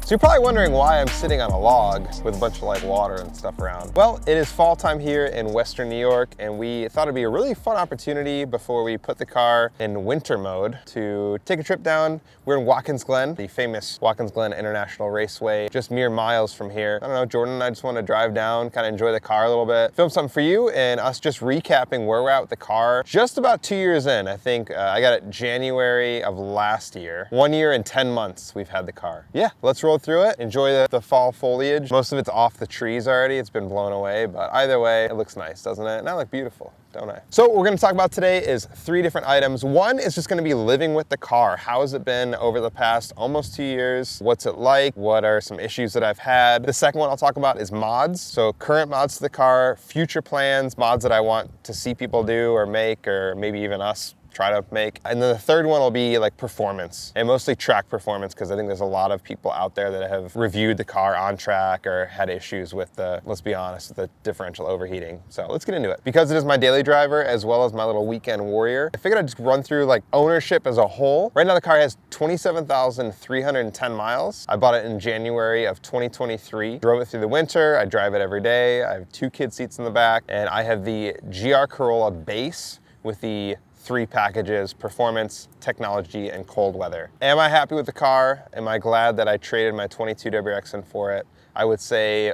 So you're probably wondering why I'm sitting on a log with a bunch of like water and stuff around. Well, it is fall time here in Western New York, and we thought it'd be a really fun opportunity before we put the car in winter mode to take a trip down. We're in Watkins Glen, the famous Watkins Glen International Raceway, just mere miles from here. I don't know, Jordan and I just want to drive down, kind of enjoy the car a little bit, film something for you, and us just recapping where we're at with the car. Just about 2 years in, I think I got it January of last year. 1 year and 10 months we've had the car. Yeah, let's roll through it, enjoy the fall foliage. Most of it's off the trees already, it's been blown away, but either way, it looks nice, doesn't it? And I look beautiful, don't I? So what we're gonna talk about today is 3 different items. One is just gonna be living with the car. How has it been over the past almost 2 years? What's it like? What are some issues that I've had? The second one I'll talk about is mods. So current mods to the car, future plans, mods that I want to see people do or make, or maybe even us try to make. And then the third one will be like performance, and mostly track performance, because I think there's a lot of people out there that have reviewed the car on track or had issues with the, let's be honest, the differential overheating. So let's get into it. Because it is my daily driver as well as my little weekend warrior, I figured I'd just run through like ownership as a whole. Right now the car has 27,310 miles. I bought it in January of 2023. Drove it through the winter. I drive it every day. I have 2 kid seats in the back, and I have the GR Corolla base with the 3 packages: performance, technology, and cold weather. Am I happy with the car? Am I glad that I traded my 22 WRX in for it? I would say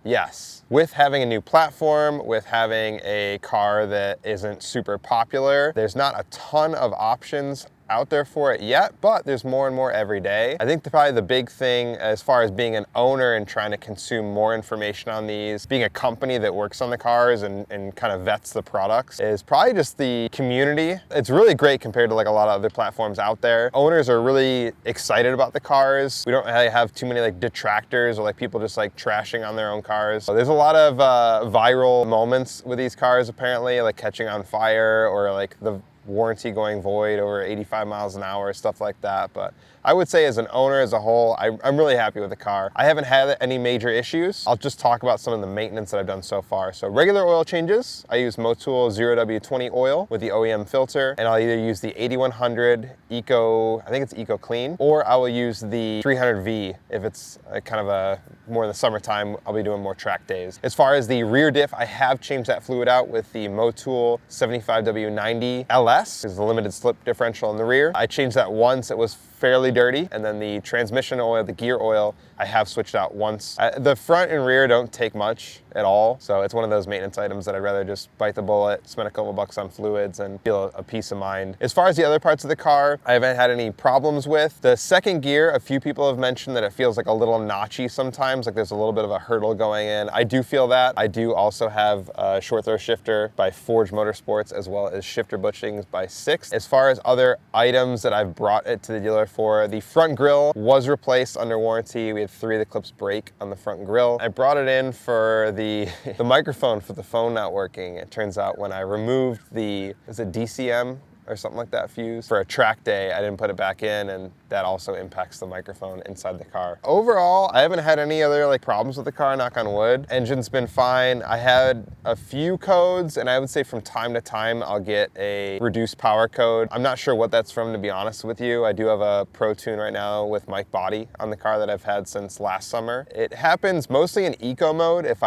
yes. With having a new platform, with having a car that isn't super popular, there's not a ton of options out there for it yet, but there's more and more every day. I think probably the big thing as far as being an owner and trying to consume more information on these, being a company that works on the cars and kind of vets the products, is probably just the community. It's really great compared to like a lot of other platforms out there. Owners are really excited about the cars. We don't really have too many like detractors or like people just like trashing on their own cars. So there's a lot of viral moments with these cars apparently, like catching on fire or like the warranty going void over 85 miles an hour, stuff like that. But I would say as an owner as a whole, I'm really happy with the car. I haven't had any major issues. I'll just talk about some of the maintenance that I've done so far. So regular oil changes, I use Motul 0W20 oil with the OEM filter, and I'll either use the 8100 Eco, I think it's Eco Clean, or I will use the 300V if it's kind of a more in the summertime. I'll be doing more track days. As far as the rear diff, I have changed that fluid out with the Motul 75W90 LS, is the limited slip differential in the rear. I changed that once. It was fairly dirty. And then the transmission oil, the gear oil, I have switched out once. The front and rear don't take much at all. So it's one of those maintenance items that I'd rather just bite the bullet, spend a couple bucks on fluids, and feel a peace of mind. As far as the other parts of the car, I haven't had any problems with. The second gear, a few people have mentioned that it feels like a little notchy sometimes, like there's a little bit of a hurdle going in. I do feel that. I do also have a short throw shifter by Forge Motorsports, as well as shifter bushings by Sixt. As far as other items that I've brought it to the dealer for, the front grille was replaced under warranty. We had 3 of the clips break on the front grille. I brought it in for the microphone for the phone not working. It turns out when I removed the, is it DCM or something like that fuse for a track day, I didn't put it back in, and that also impacts the microphone inside the car. Overall, I haven't had any other like problems with the car, knock on wood. Engine's been fine. I had a few codes, and I would say from time to time I'll get a reduced power code. I'm not sure what that's from, to be honest with you. I do have a Pro Tune right now with Mike Body on the car that I've had since last summer. It happens mostly in eco mode if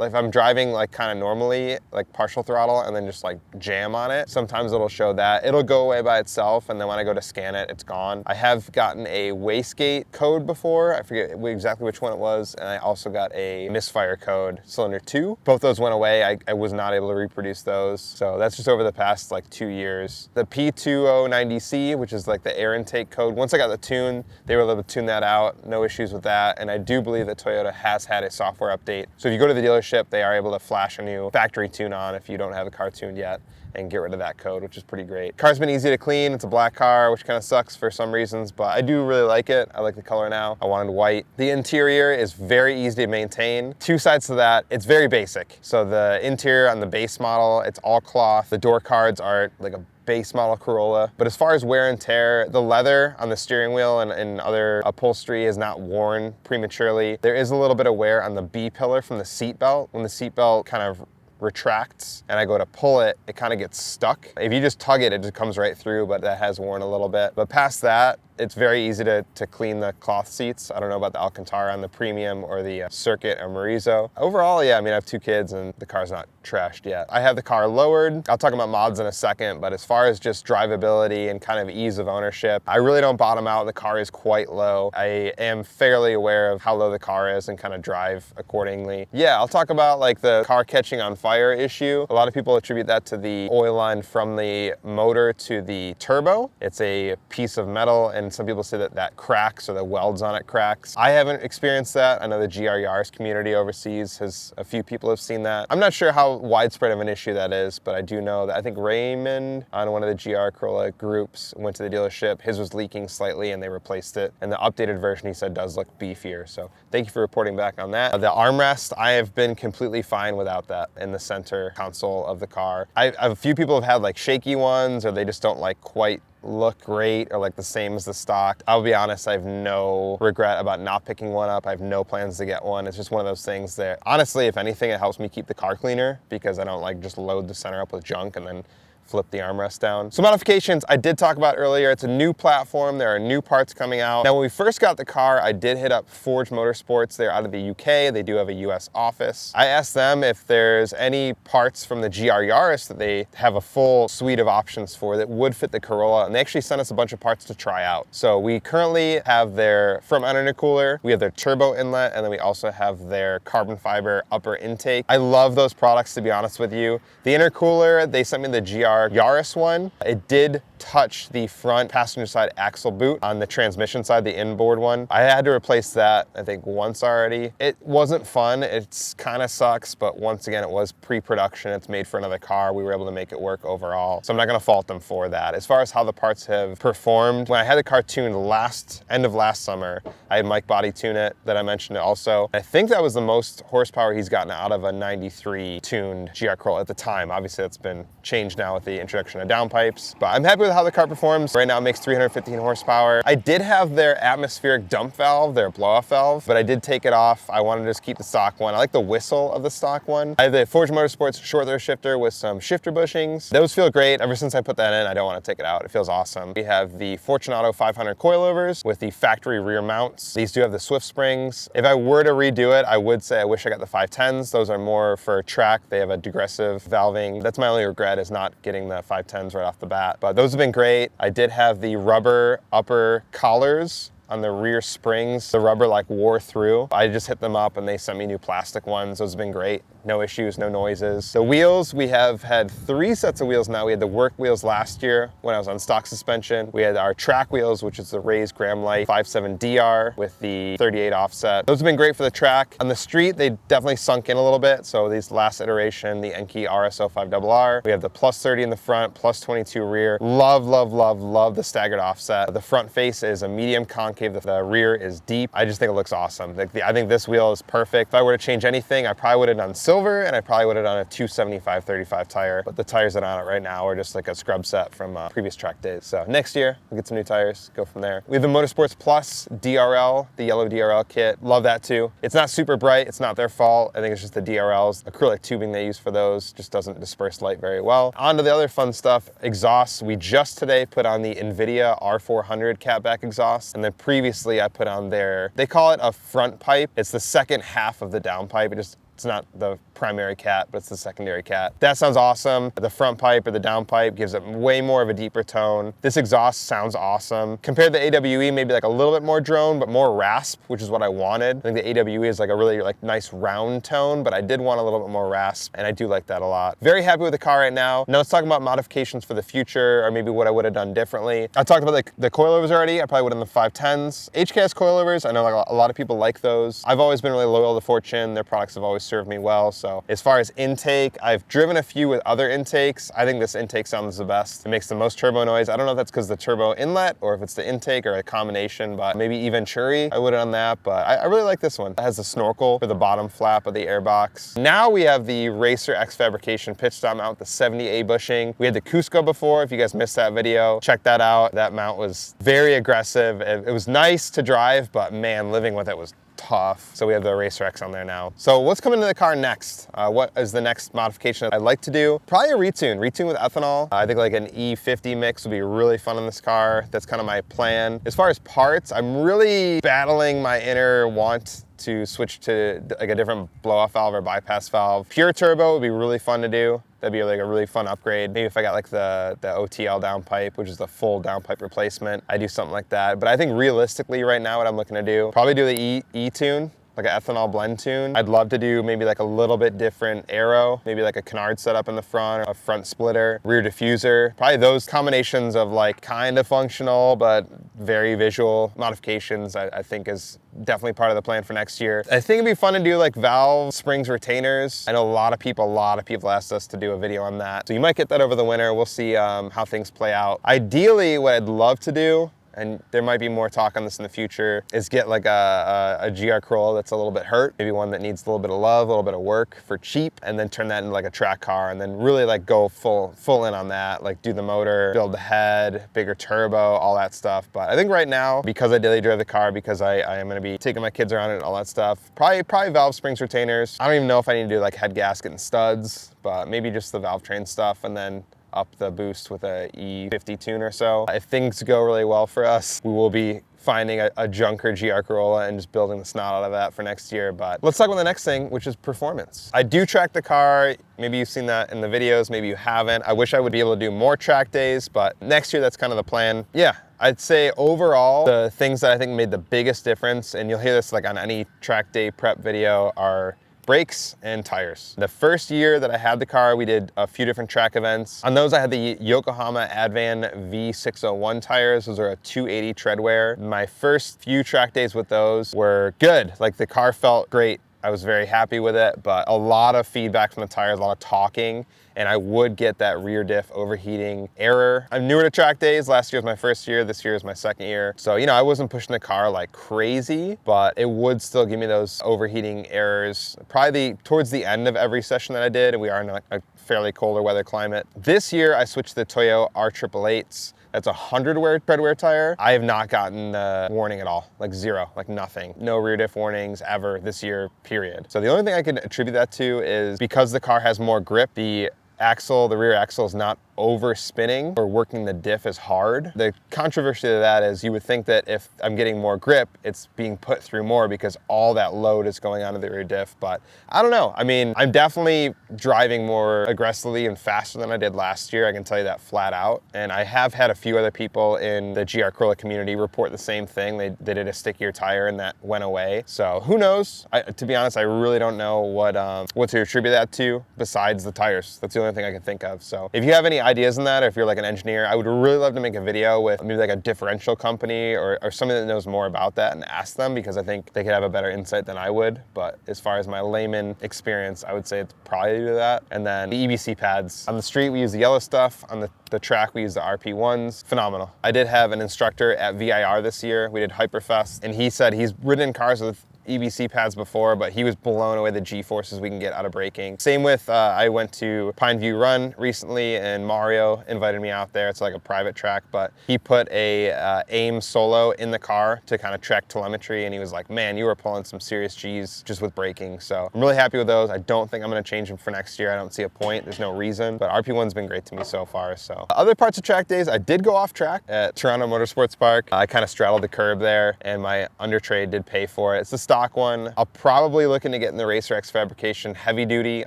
if I'm driving like kind of normally, like partial throttle, and then just like jam on it. Sometimes it'll show that. It'll go away by itself, and then when I go to scan it, it's gone. I have gotten a wastegate code before. I forget exactly which one it was, and I also got a misfire code, cylinder 2. Both those went away. I was not able to reproduce those. So that's just over the past like 2 years. The P2090C, which is like the air intake code, once I got the tune, they were able to tune that out. No issues with that. And I do believe that Toyota has had a software update. So if you go to the dealership, they are able to flash a new factory tune on if you don't have a car tuned yet, and get rid of that code, which is pretty great. Car's been easy to clean. It's a black car, which kind of sucks for some reasons, but I do really like it. I like the color now. I wanted white. The interior is very easy to maintain. 2 sides to that, it's very basic. So the interior on the base model, it's all cloth. The door cards are like a base model Corolla. But as far as wear and tear, the leather on the steering wheel and other upholstery is not worn prematurely. There is a little bit of wear on the B pillar from the seat belt. When the seat belt kind of retracts and I go to pull it, it kind of gets stuck. If you just tug it, it just comes right through, but that has worn a little bit. But past that, It's very easy to clean the cloth seats. I don't know about the Alcantara on the Premium or the Circuit or Marizo. Overall, yeah, I mean, I have 2 kids and the car's not trashed yet. I have the car lowered. I'll talk about mods in a second, but as far as just drivability and kind of ease of ownership, I really don't bottom out. The car is quite low. I am fairly aware of how low the car is and kind of drive accordingly. Yeah, I'll talk about like the car catching on fire issue. A lot of people attribute that to the oil line from the motor to the turbo. It's a piece of metal, and some people say that that cracks or the welds on it cracks. I haven't experienced that. I know the GR Yaris community overseas has, a few people have seen that. I'm not sure how widespread of an issue that is, but I do know that I think Raymond on one of the GR Corolla groups went to the dealership. His was leaking slightly and they replaced it. And the updated version, he said, does look beefier. So thank you for reporting back on that. The armrest, I have been completely fine without that in the center console of the car. A few people have had like shaky ones, or they just don't like quite look great or like the same as the stock. I'll be honest, I have no regret about not picking one up. I have no plans to get one. It's just one of those things that honestly, if anything, it helps me keep the car cleaner because I don't like just load the center up with junk and then flip the armrest down. So modifications I did talk about earlier. It's a new platform. There are new parts coming out. Now, when we first got the car, I did hit up Forge Motorsports. They're out of the UK. They do have a US office. I asked them if there's any parts from the GR Yaris that they have a full suite of options for that would fit the Corolla, and they actually sent us a bunch of parts to try out. So we currently have their front mount intercooler, we have their turbo inlet, and then we also have their carbon fiber upper intake. I love those products, to be honest with you. The intercooler, they sent me the GR Yaris one. It did touch the front passenger side axle boot on the transmission side, the inboard one. I had to replace that, I think, once already. It wasn't fun. It's kind of sucks, but once again, it was pre-production. It's made for another car. We were able to make it work overall. So I'm not gonna fault them for that. As far as how the parts have performed, when I had the car tuned end of last summer, I had Mike Body tune it that I mentioned also. I think that was the most horsepower he's gotten out of a 93 tuned GR Corolla at the time. Obviously that's been changed now with the introduction of downpipes, but I'm happy with how the car performs. Right now it makes 315 horsepower. I did have their atmospheric dump valve, their blow-off valve, but I did take it off. I wanted to just keep the stock one. I like the whistle of the stock one. I have the Forge Motorsports short throw shifter with some shifter bushings. Those feel great. Ever since I put that in, I don't want to take it out. It feels awesome. We have the Fortunato 500 coilovers with the factory rear mounts. These do have the Swift springs. If I were to redo it, I would say I wish I got the 510s. Those are more for track. They have a degressive valving. That's my only regret, is not getting the 510s right off the bat, but those have been great. I did have the rubber upper collars on the rear springs. The rubber like wore through. I just hit them up and they sent me new plastic ones. Those have been great. No issues, no noises. The wheels, we have had 3 sets of wheels now. We had the work wheels last year when I was on stock suspension. We had our track wheels, which is the raised Graham Light 57DR with the 38 offset. Those have been great for the track. On the street, they definitely sunk in a little bit. So these last iteration, the Enki RSO 5RR. We have the plus 30 in the front, plus 22 rear. Love, love, love, love the staggered offset. The front face is a medium concave. The rear is deep. I just think it looks awesome. I think this wheel is perfect. If I were to change anything, I probably would have done silver, and I probably would have done a 275/35 tire, but the tires that are on it right now are just like a scrub set from previous track days. So next year, we'll get some new tires, go from there. We have the Motorsports Plus DRL, the yellow DRL kit. Love that too. It's not super bright. It's not their fault. I think it's just the DRLs. Acrylic tubing they use for those just doesn't disperse light very well. On to the other fun stuff, exhausts. We just today put on the NVIDIA R400 catback exhaust, and then previously I put on they call it a front pipe. It's the second half of the downpipe. It's not the primary cat, but it's the secondary cat. That sounds awesome. The front pipe or the downpipe gives it way more of a deeper tone. This exhaust sounds awesome. Compared to the AWE, maybe like a little bit more drone, but more rasp, which is what I wanted. I think the AWE is like a really nice round tone, but I did want a little bit more rasp, and I do like that a lot. Very happy with the car right now. Now let's talk about modifications for the future, or maybe what I would have done differently. I talked about the coilovers already. I probably would have done the 510s. HKS coilovers, I know a lot of people like those. I've always been really loyal to Fortune. Their products have always served me well. So as far as intake, I've driven a few with other intakes. I think this intake sounds the best. It makes the most turbo noise. I don't know if that's because the turbo inlet or if it's the intake or a combination, but maybe even Venturi, I would have done that, but I really like this one. It has a snorkel for the bottom flap of the airbox. Now we have the Racer X Fabrication pitch stop mount with the 70A bushing. We had the Cusco before. If you guys missed that video, check that out. That mount was very aggressive. It was nice to drive, but man, living with it was tough. So we have the Racer X on there now. So what's coming to the car next? What is the next modification I'd like to do? Probably a retune with ethanol. I think like an E50 mix would be really fun in this car. That's kind of my plan. As far as parts, I'm really battling my inner want to switch to like a different blow-off valve or bypass valve. Pure turbo would be really fun to do. That'd be like a really fun upgrade. Maybe if I got like the OTL downpipe, which is the full downpipe replacement, I do something like that. But I think realistically right now what I'm looking to do, probably do the E-tune, like an ethanol blend tune. I'd love to do maybe like a little bit different aero, maybe like a canard setup in the front, a front splitter, rear diffuser. Probably those combinations of like kind of functional, but very visual modifications, I think is definitely part of the plan for next year. I think it'd be fun to do like valve springs retainers. I know a lot of people asked us to do a video on that. So you might get that over the winter. We'll see how things play out. Ideally, what I'd love to do, and there might be more talk on this in the future, is get like a GR Corolla that's a little bit hurt, maybe one that needs a little bit of love, a little bit of work for cheap, and then turn that into like a track car, and then really like go full in on that, like do the motor, build the head, bigger turbo, all that stuff. But I think right now, because I daily drive the car, because I am gonna be taking my kids around it and all that stuff, probably valve springs retainers. I don't even know if I need to do like head gasket and studs, but maybe just the valve train stuff, and then up the boost with a E50 tune or so. If things go really well for us, we will be finding a junker GR Corolla and just building the snot out of that for next year. But let's talk about the next thing, which is performance. I do track the car. Maybe you've seen that in the videos, maybe you haven't. I wish I would be able to do more track days, but next year that's kind of the plan. Yeah, I'd say overall, the things that I think made the biggest difference, and you'll hear this like on any track day prep video, are brakes and tires. The first year that I had the car, we did a few different track events. On those, I had the Yokohama Advan V601 tires. Those are a 280 tread wear. My first few track days with those were good. Like the car felt great. I was very happy with it, but a lot of feedback from the tires, a lot of talking, and I would get that rear diff overheating error. I'm newer to track days. Last year was my first year. This year is my second year. So, you know, I wasn't pushing the car like crazy, but it would still give me those overheating errors probably towards the end of every session that I did, and we are in a fairly colder weather climate. This year, I switched to the Toyo R888s. That's a 100 tread wear tire. I have not gotten a warning at all, like zero, like nothing. No rear diff warnings ever this year, period. So the only thing I could attribute that to is because the car has more grip, the rear axle is not over spinning or working the diff as hard. The controversy to that is you would think that if I'm getting more grip, it's being put through more because all that load is going onto the rear diff, but I don't know. I mean, I'm definitely driving more aggressively and faster than I did last year. I can tell you that flat out. And I have had a few other people in the GR Corolla community report the same thing. They did a stickier tire and that went away. So who knows? To be honest, I really don't know what to attribute that to besides the tires. That's the only thing I can think of. So if you have any ideas in that, or if you're like an engineer, I would really love to make a video with maybe like a differential company or somebody that knows more about that and ask them, because I think they could have a better insight than I would. But as far as my layman experience, I would say it's probably due to that. And then the EBC pads. On the street, we use the yellow stuff. On the track, we use the RP1s. Phenomenal. I did have an instructor at VIR this year. We did Hyperfest, and he said he's ridden in cars with EBC pads before, but he was blown away the G-forces we can get out of braking. Same with, I went to Pineview Run recently, and Mario invited me out there. It's like a private track, but he put a AIM Solo in the car to kind of track telemetry, and he was like, man, you were pulling some serious G's just with braking. So I'm really happy with those. I don't think I'm gonna change them for next year. I don't see a point. There's no reason, but RP1's been great to me so far. So other parts of track days, I did go off track at Toronto Motorsports Park. I kind of straddled the curb there, and my under tray did pay for it. It's the stock one. I'll probably looking to get in the Racer X Fabrication heavy duty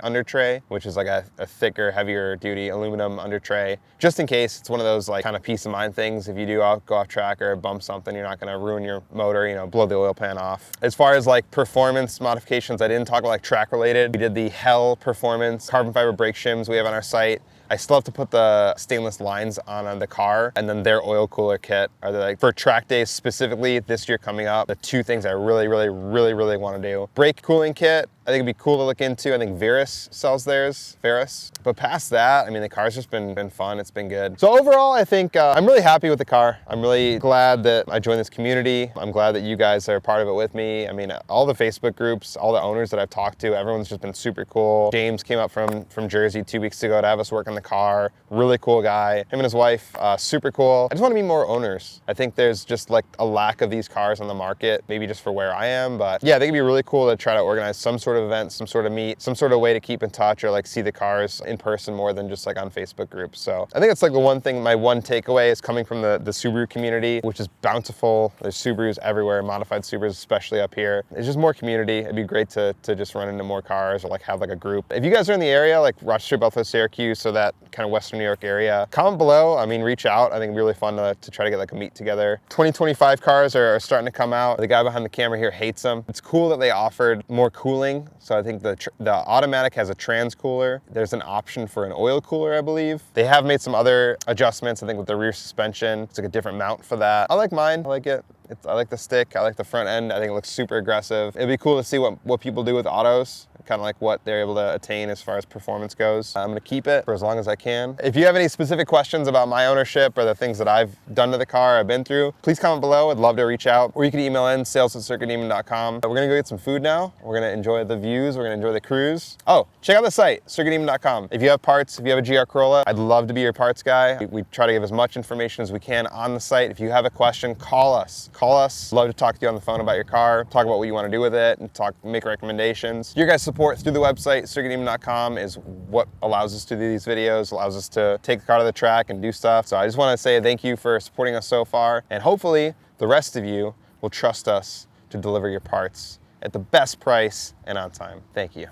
under tray, which is like a thicker, heavier duty aluminum under tray, just in case. It's one of those like kind of peace of mind things. If you do go off track or bump something, you're not going to ruin your motor, you know, blow the oil pan off. As far as like performance modifications, I didn't talk about like track related. We did the Hell Performance carbon fiber brake shims we have on our site. I still have to put the stainless lines on the car, and then their oil cooler kit are like for track days specifically this year coming up. The two things I really want to do. Brake cooling kit, I think it'd be cool to look into. I think Verus sells theirs, Verus. But past that, I mean, the car's just been fun. It's been good. So overall, I think I'm really happy with the car. I'm really glad that I joined this community. I'm glad that you guys are part of it with me. I mean, all the Facebook groups, all the owners that I've talked to, everyone's just been super cool. James came up from Jersey 2 weeks ago to have us work on in the car. Really cool guy. Him and his wife, super cool. I just want to meet more owners. I think there's just like a lack of these cars on the market, maybe just for where I am, but yeah, I think it'd be really cool to try to organize some sort of event, some sort of meet, some sort of way to keep in touch or like see the cars in person more than just like on Facebook groups. So I think it's like the one thing, my one takeaway is coming from the Subaru community, which is bountiful. There's Subarus everywhere, modified Subarus, especially up here. It's just more community. It'd be great to just run into more cars or like have like a group. If you guys are in the area, like Rochester, Buffalo, Syracuse, so that kind of Western New York area, comment below. I mean, reach out. I think it'd be really fun to try to get like a meet together. 2025 cars are starting to come out. The guy behind the camera here hates them. It's cool that they offered more cooling. So I think the automatic has a trans cooler. There's an option for an oil cooler, I believe. They have made some other adjustments, I think with the rear suspension. It's like a different mount for that. I like mine, I like it. I like the stick, I like the front end. I think it looks super aggressive. It'd be cool to see what people do with autos, kind of like what they're able to attain as far as performance goes. I'm gonna keep it for as long as I can. If you have any specific questions about my ownership or the things that I've done to the car, I've been through, please comment below. I'd love to reach out. Or you can email in sales@circuitdemon.com. We're gonna go get some food now. We're gonna enjoy the views. We're gonna enjoy the cruise. Oh, check out the site, circuitdemon.com. If you have parts, if you have a GR Corolla, I'd love to be your parts guy. We try to give as much information as we can on the site. If you have a question, call us. Call us. Love to talk to you on the phone about your car, talk about what you want to do with it, and make recommendations. Your guys' support through the website, circuitdemon.com, is what allows us to do these videos, allows us to take the car to the track and do stuff. So I just want to say thank you for supporting us so far, and hopefully the rest of you will trust us to deliver your parts at the best price and on time. Thank you.